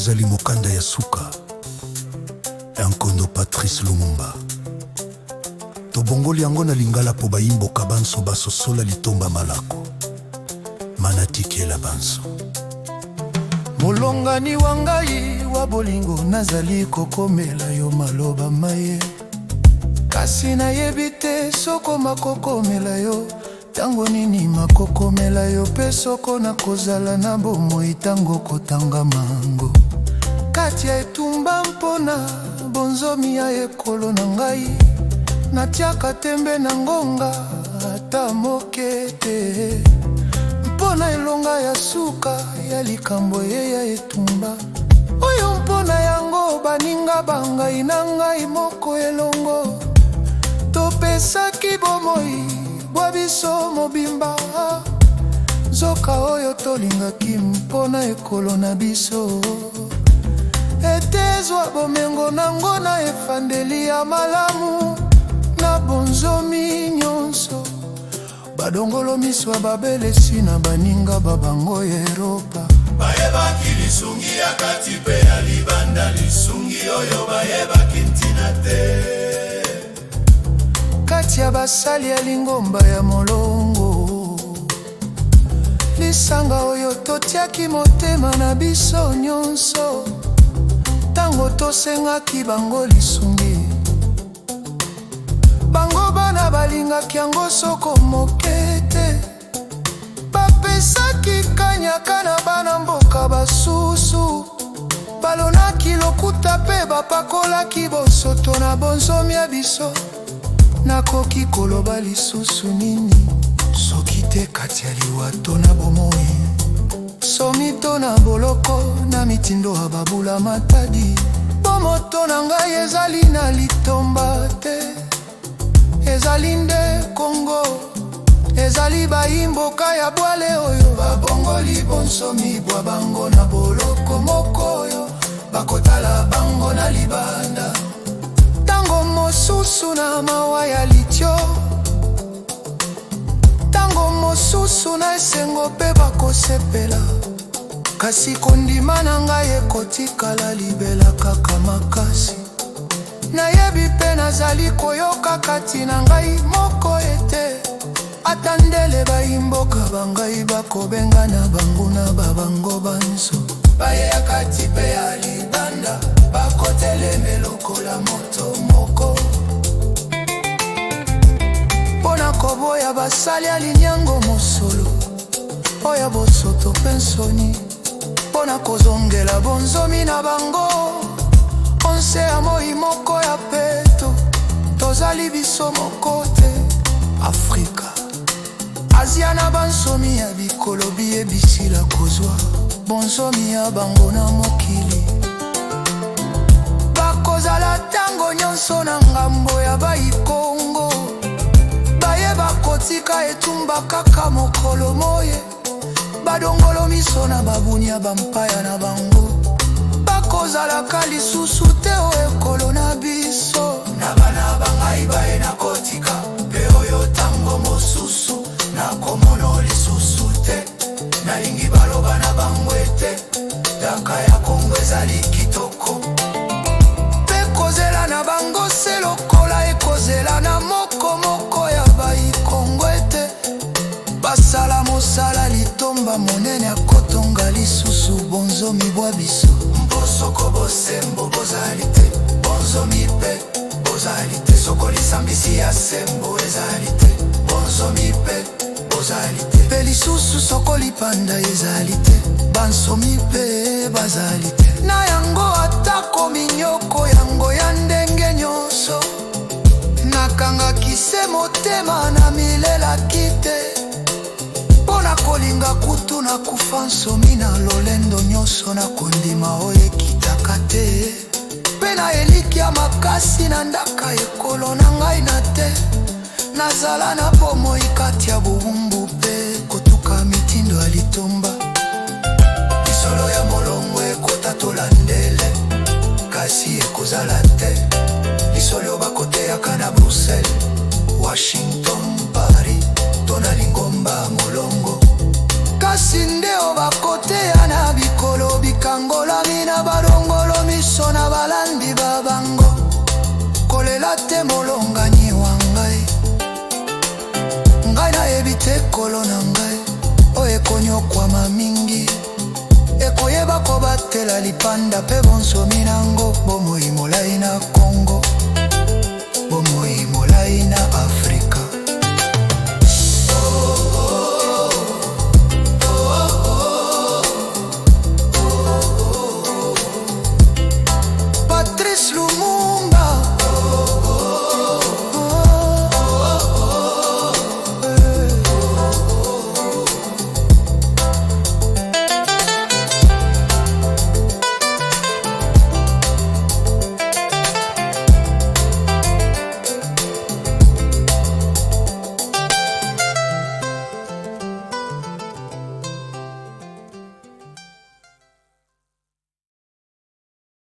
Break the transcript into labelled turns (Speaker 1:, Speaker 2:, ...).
Speaker 1: ezali mokanda ya suka ya nkondo Patrice Lumumba. Tobongoli yango na lingala po bayimboka banso basosola litomba malako manatikela banso.
Speaker 2: Molongani wangai wa bolingo nazali kokomela yo maloba maye, kasi nayebi te soko makokomela yo tango nini makokomela yo pe soko nakozala na bomoi tango kotanga mango kati ya etumba mpona bonzomi ya ekolo na ngai. Natiaka tembe na ngonga ata moke te mpona elonga ya suka ya likambo ye ya etumba oyo mpona yango baninga bangai na ngai moko elongo. Topesaki bomoi bwa biso mobimba zoka oyo tolingaki mpona ekolo na biso etezwa bomengo nango na efandeli ya malamu na bonzomi nyonso. Badongolo miswa babelesi na baninga babango ya Eropa
Speaker 3: bayebaki lisungi ya kati pe ya libanda, lisungi oyo bayebaki ntina te
Speaker 2: kati ya basali ya lingomba ya molongo. Lisanga oyo totiaki motema na biso nyonso tango tosengaki bango lisungi. Bango bana balingaki yango soko moke te, bapesaki kanyaka na bana mboka basusu. Balonaki lokuta pe bapakolaki bosoto na bonzomi ya biso. Nakoki koloba lisusu nini soki te kati ya liwato na bomoi, somito na boloko na mitindo ya babula matadi. Bomoto na ngai ezali na litomba te, ezali nde Kongo, ezali bayimboka ya bwale oyo babongoli bonsomi bwa bango na boloko moko oyo bakotala bango na libanda. Tango mosusu na mawa ya litio, tango mosusu na esengo pe bakosepela, kasi kondima na ngai ekotikala libela kaka makasi. Nayebi pe nazali koyoka kati na ngai moko ete ata ndele bayimboka bangai bakobenga na bango na babango banso. Bayeya kati pe ya libanda bakoteleme lokola moto moko mpona koboya basali alinyango mosolo oya bosoto pensoni mpona kozongela bonzomi na bango. Onse ya moi moko ya peto tozali biso moko te. Afrika, Asia na bansomi ya bikolo biyebisila kozwa bonzomi ya bango na mokili. Bakozala tango nyonso na ngambo ya bayikongo, bayeba kotika etumba kaka mokolo moye. Badongolo miso na babunia bampaya na bango, bakozalaka lisusu te o ekolo na biso.
Speaker 3: na bana bangai baye na kotika pe oyo tango mosusu na komono lisusu te. Nalingi baloba na bango ete daka ya Kongo ezali kitoko
Speaker 2: pe kozela na bango se lokola ekozela na moko moko ya bayikongo ete basala mosala litomba monene akotonga lisusu bonzomi bwa biso.
Speaker 3: Mbosoko bosembo bozali te, bonzomi pe bozali te. Soko lisambisi ya sembo ezali te, bonzomi pe bozali te.
Speaker 2: Pe lisusu soko lipanda ezali te, bansomi pe bazali te. Na yango atako minyoko yango ya ndenge nyonso, nakangaki se motema na milelaki te mpona kolinga kutu na kufa nsomi na lolendo nyonso na kondima oyo ekitaka te. Pe na eliki ya makasi na ndaka ekolo na ngai na te, nazala na bomoi kati ya bowumbu pe kotuka mitindo ya litomba.
Speaker 3: Lisolo ya molongo ekota tolandele kasi ekozala te. Lisolo bakoteyaka na Bruxelles, Washington, Paris to na lingomba molongo.
Speaker 2: Kasi nde o bakoteya na bikolo bikangolami na balo likolo na ngai oyo ekonyokwama mingi, ekoyeba kobatela lipanda mpe bonsomi na ngai.